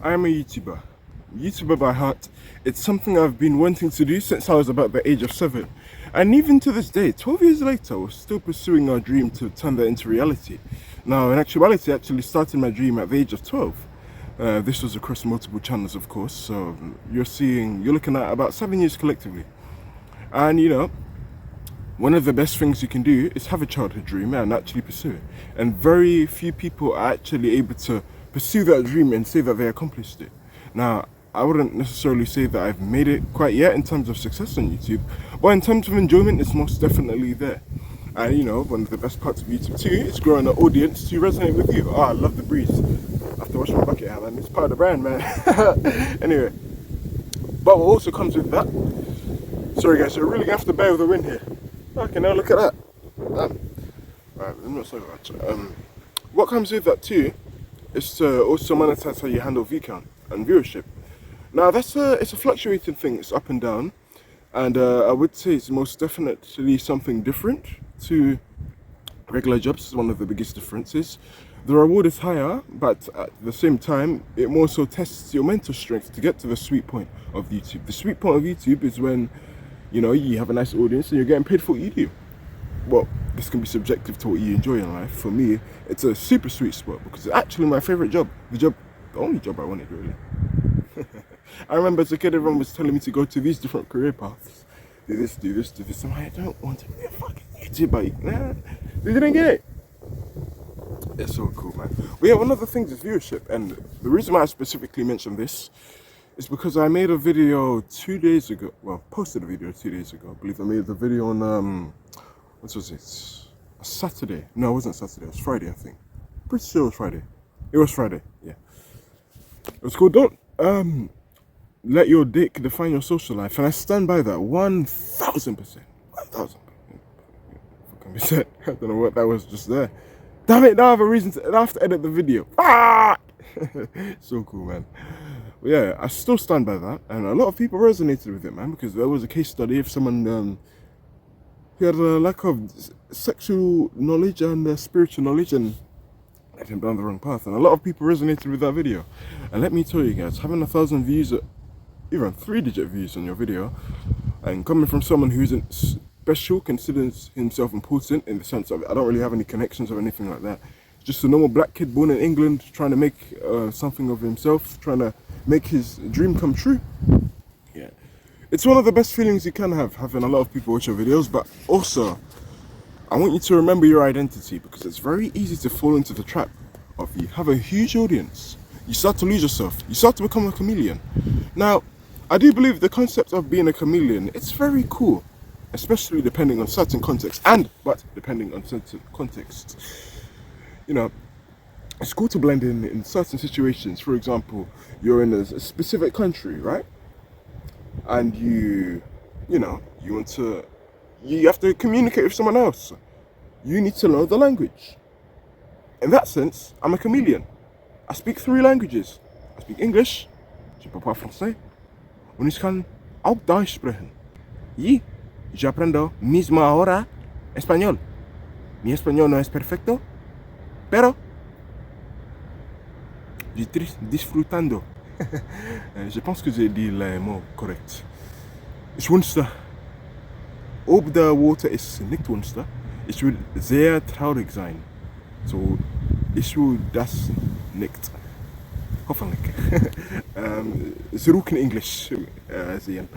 I'm a YouTuber. YouTuber by heart. It's something I've been wanting to do since I was about the age of 7. And even to this day, 12 years later, we're still pursuing our dream to turn that into reality. Now, in actuality, I actually started my dream at the age of 12. This was across multiple channels, of course, so you're looking at about 7 years collectively. And one of the best things you can do is have a childhood dream and actually pursue it. And very few people are actually able to pursue that dream and say that they accomplished it. Now, I wouldn't necessarily say that I've made it quite yet in terms of success on YouTube, but in terms of enjoyment, it's most definitely there. And one of the best parts of YouTube too is growing an audience to resonate with you. Oh, I love the breeze. I have to wash my bucket out, man. It's part of the brand, man. Anyway, but what also comes with that, sorry guys, you're really gonna have to bear with the wind here. Okay, now look at that. Damn. Right, I'm not so much. What comes with that too is to also monetize how you handle view count and viewership. Now it's a fluctuating thing. It's up and down, and I would say it's most definitely something different to regular jobs. Is one of the biggest differences. The reward is higher, but at the same time, it more so tests your mental strength to get to the sweet point of YouTube. The sweet point of YouTube is when you have a nice audience and you're getting paid for what you do. Well, this can be subjective to what you enjoy in life. For me, it's a super sweet spot because it's actually my favorite job. The only job I wanted, really. I remember as a kid, everyone was telling me to go to these different career paths. Do this, do this, do this. And I don't want to be a fucking YouTuber. Nah, they didn't get it. It's so cool, man. But yeah, one of the things is viewership. And the reason why I specifically mentioned this is because I made a video 2 days ago. Well, posted a video 2 days ago. I believe I made the video on, what was it? A Saturday. No, it wasn't Saturday. It was Friday, I think. Pretty sure it was Friday. It was Friday, yeah. It was called Don't Let Your Dick Define Your Social Life. And I stand by that 1,000%. 1,000%. I don't know what that was just there. Damn it, now I have a reason to, I have to edit the video. Ah! So cool, man. But yeah, I still stand by that. And a lot of people resonated with it, man, because there was a case study of someone who had a lack of sexual knowledge and spiritual knowledge and led him down the wrong path. And a lot of people resonated with that video. And let me tell you guys, having 1,000 views, even 3-digit views on your video, and coming from someone who isn't special, considers himself important in the sense of I don't really have any connections or anything like that. Just a normal black kid born in England trying to make something of himself, trying to make his dream come true. Yeah, it's one of the best feelings you can have, having a lot of people watch your videos. But also, I want you to remember your identity, because it's very easy to fall into the trap of you have a huge audience. You start to lose yourself. You start to become a chameleon. Now, I do believe the concept of being a chameleon, it's very cool, especially depending on certain contexts, but depending on certain contexts. It's cool to blend in certain situations. For example, you're in a specific country, right? And you have to communicate with someone else. You need to know the language. In that sense, I'm a chameleon. I speak 3 languages. I speak English, je peux pas français, und ich kann auch Deutsch sprechen. Y yo aprendo mismo ahora español. Mi español no es perfecto, pero estoy disfrutando. Je pense que j'ai dit les mots corrects. Ich wünschte, ob der Water ist nicht wünschte, ich würde sehr traurig sein. So, ich will das nicht. Hoffentlich. Zurück in English sehen.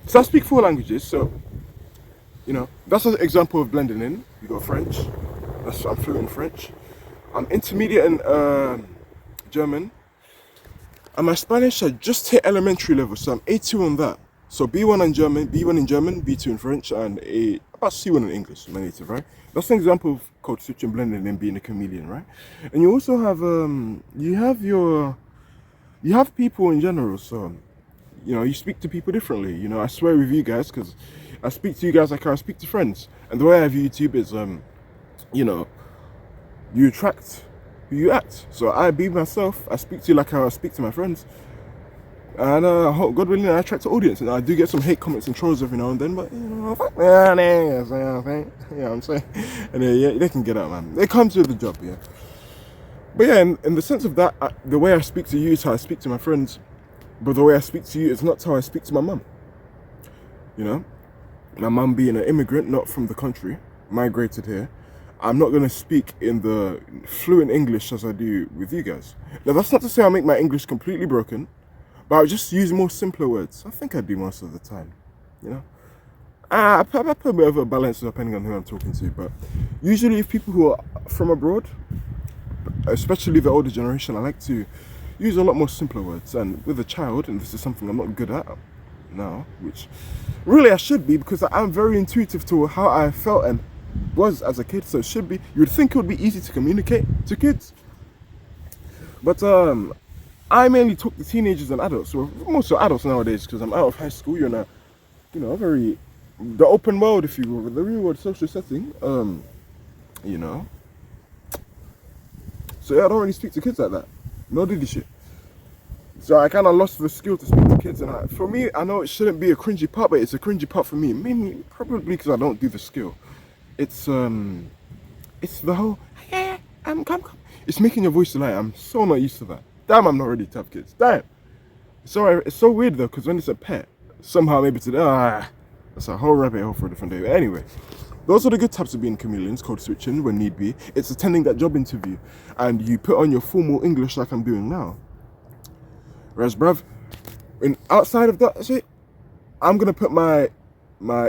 So I speak 4 languages, so that's an example of blending in. You got French. I'm fluent in French. I'm intermediate in German. And my Spanish, I just hit elementary level, so I'm A2 on that. So B1 in German, B2 in French, and about C1 in English, my native, right? That's an example of code switching, blending, and being a chameleon, right? And you also have you have people in general, so you speak to people differently. I swear with you guys, because I speak to you guys like I speak to friends. And the way I view YouTube is, you attract who you act. So I be myself. I speak to you like how I speak to my friends. And God willing, I attract the audience. And I do get some hate comments and trolls every now and then, but fuck man, you know what I'm saying? And yeah, they can get out, man. It comes with the job, yeah. But yeah, in the sense of that, the way I speak to you is how I speak to my friends, but the way I speak to you is not how I speak to my mum. You know, my mum being an immigrant, not from the country, migrated here. I'm not gonna speak in the fluent English as I do with you guys. Now that's not to say I'll make my English completely broken, but I'll just use more simpler words. I think I do most of the time, you know. I put a bit of a balance depending on who I'm talking to, but usually if people who are from abroad, especially the older generation, I like to use a lot more simpler words. And with a child, and this is something I'm not good at now, which really I should be, because I'm very intuitive to how I felt and was as a kid, so it should be, you would think it would be easy to communicate to kids. But I mainly talk to teenagers and adults, or most of adults nowadays, because I'm out of high school. You're in a, you know, very, the open world, if you will, the real world social setting, you know. So yeah, I don't really speak to kids like that. No diddy shit. So I kind of lost the skill to speak to kids, and for me, I know it shouldn't be a cringy part, but it's a cringy part for me. Mainly, probably because I don't do the skill. It's the whole, yeah, come. It's making your voice light. I'm so not used to that. Damn, I'm not ready to have kids. Damn. It's so weird though, because when it's a pet, somehow maybe that's a whole rabbit hole for a different day. But anyway, those are the good types of being chameleons, code switching when need be. It's attending that job interview, and you put on your formal English like I'm doing now. Whereas, bruv, outside of that shit, I'm gonna put my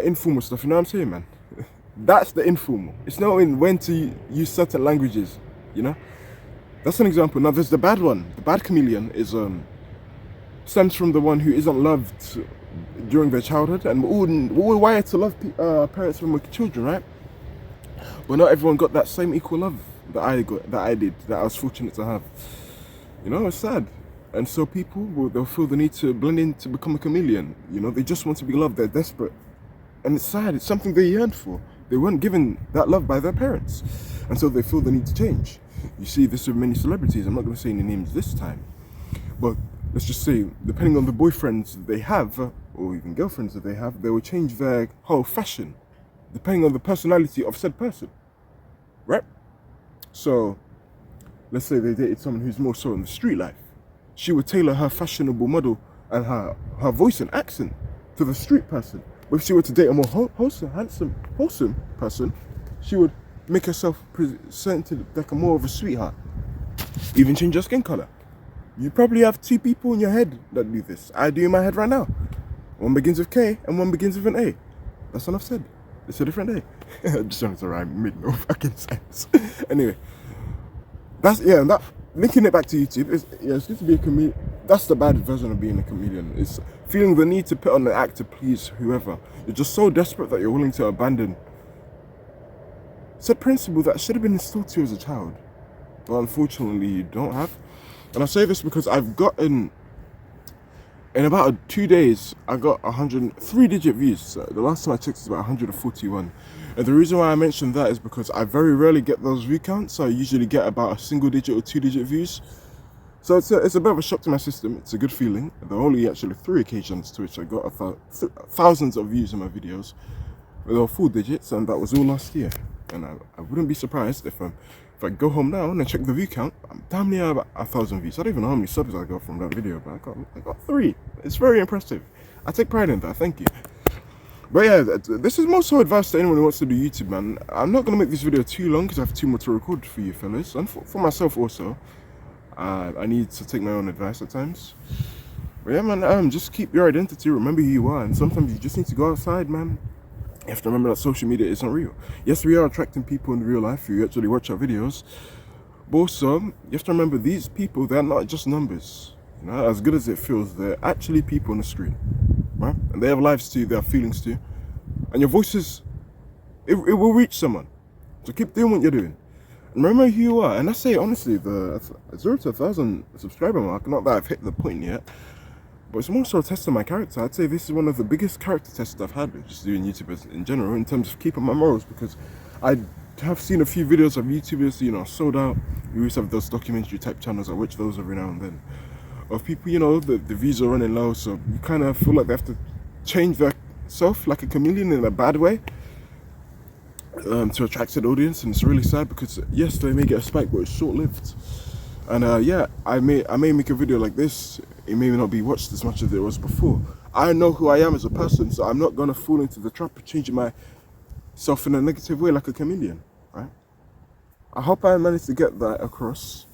informal stuff. You know what I'm saying, man? That's the informal. It's knowing when to use certain languages. You know, that's an example. Now there's the bad one. The bad chameleon is stems from the one who isn't loved during their childhood, and we're wired to love parents when we're children, right? But not everyone got that same equal love that I got, that I was fortunate to have. You know, it's sad. And so people they'll feel the need to blend in to become a chameleon. You know, they just want to be loved. They're desperate, and it's sad. It's something they yearned for. They weren't given that love by their parents, and so they feel the need to change. You see this with many celebrities. I'm not going to say any names this time, but let's just say, depending on the boyfriends they have, or even girlfriends that they have, they will change their whole fashion, depending on the personality of said person, right? So, let's say they dated someone who's more so in the street life. She would tailor her fashionable model and her voice and accent to the street person. But if she were to date a more wholesome person, she would make herself presented like a more of a sweetheart. Even change her skin color. You probably have two people in your head that do this. I do in my head right now. One begins with K and one begins with an A. That's enough said. It's a different day. I just wanted to rhyme, made no fucking sense. Anyway, that linking it back to YouTube, it's good to be a comedian. That's the bad version of being a comedian. It's feeling the need to put on the act to please whoever. You're just so desperate that you're willing to abandon said principle that should have been instilled to you as a child, but unfortunately you don't have. And I say this because I've gotten, in about 2 days, I got 3-digit views. So the last time I checked, it's about 141. And the reason why I mentioned that is because I very rarely get those view counts. So I usually get about a single-digit or 2-digit views. So it's a bit of a shock to my system. It's a good feeling. There are only actually 3 occasions to which I got thousands of views in my videos. They were 4 digits, and that was all last year. And I wouldn't be surprised if I go home now and I check the view count, I'm damn near about 1,000 views. I don't even know how many subs I got from that video, but I got 3. It's very impressive. I take pride in that, thank you. But yeah, this is more so advice to anyone who wants to do YouTube, man. I'm not going to make this video too long because I have 2 more to record for you fellas, and for myself also. I need to take my own advice at times. But yeah, man, just keep your identity, remember who you are, and sometimes you just need to go outside, man. You have to remember that social media isn't real. Yes, we are attracting people in real life who actually watch our videos. But also, you have to remember these people, they're not just numbers. You know, as good as it feels, they're actually people on the street. Right? And they have lives too, they have feelings too. And your voices, it will reach someone. So keep doing what you're doing. And remember who you are. And I say, honestly, the 0 to 1,000 subscriber mark, not that I've hit the point yet, but it's more so a test of my character. I'd say this is one of the biggest character tests I've had with just doing YouTubers in general, in terms of keeping my morals, because I have seen a few videos of YouTubers, you know, sold out. You always have those documentary type channels, I watch those every now and then, of people, you know, the views are running low, so you kind of feel like they have to change their self like a chameleon in a bad way to attract an audience. And it's really sad because yes, they may get a spike, but it's short-lived. And yeah, I may make a video like this. It may not be watched as much as it was before. I know who I am as a person, so I'm not gonna fall into the trap of changing myself in a negative way like a chameleon, right? I hope I managed to get that across,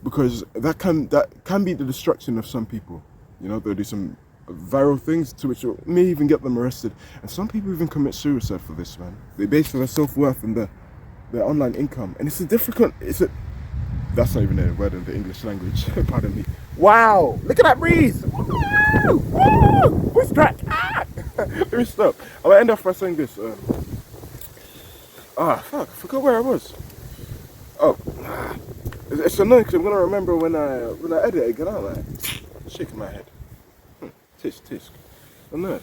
because that can be the destruction of some people. You know, they'll do some viral things to which may even get them arrested, and some people even commit suicide for this, man. They base their self-worth and their online income, and that's not even a word in the English language. Pardon me. Wow, look at that breeze. Woo! Woo! What's that? Ah! Let me stop. I'm gonna end off by saying this. Fuck, I forgot where I was. Oh, it's annoying because I'm gonna remember when I edit again. I'm like shaking my head. Tisk. Annoying.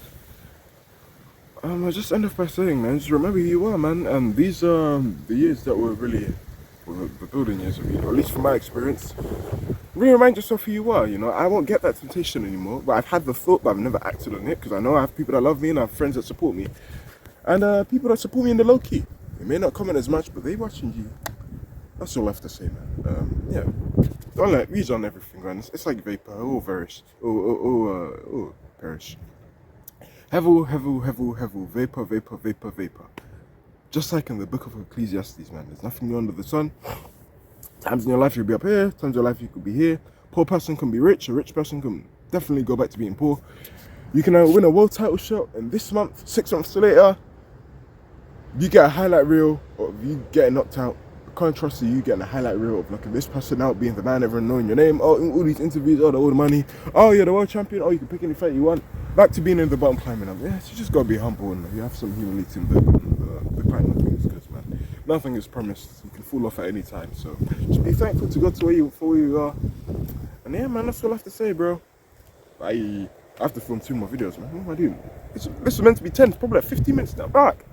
I just end off by saying, man, just remember who you are, man. And these are the years that were really, well, the building years of you, at least from my experience. Really remind yourself who you are. You know, I won't get that temptation anymore. But I've had the thought, but I've never acted on it, because I know I have people that love me and I have friends that support me, and people that support me in the low key. They may not comment as much, but they watching you. That's all I have to say, man. Yeah. Don't let read on everything, man. It's like vapor. Oh, perish. Oh, perish. Hevel, vapor. Just like in the book of Ecclesiastes, man. There's nothing new under the sun. Times in your life you'll be up here, times in your life you could be here. Poor person can be rich, a rich person can definitely go back to being poor. You can win a world title shot, and this month, 6 months later, you get a highlight reel of you getting knocked out. Contrast to you getting a highlight reel of looking this person out, being the man, everyone knowing your name, oh, all these interviews, all the money, oh, you're the world champion, oh, you can pick any fight you want. Back to being in the bottom climbing up. Yeah, you just gotta be humble and you have some humility in the climb of things, because, man, nothing is promised. You can fall off at any time, so just be thankful to God for where you are. And yeah, man, that's all I have to say, bro. Bye. I have to film 2 more videos, man. What am I doing? This is meant to be 10, it's probably like 15 minutes now. Back.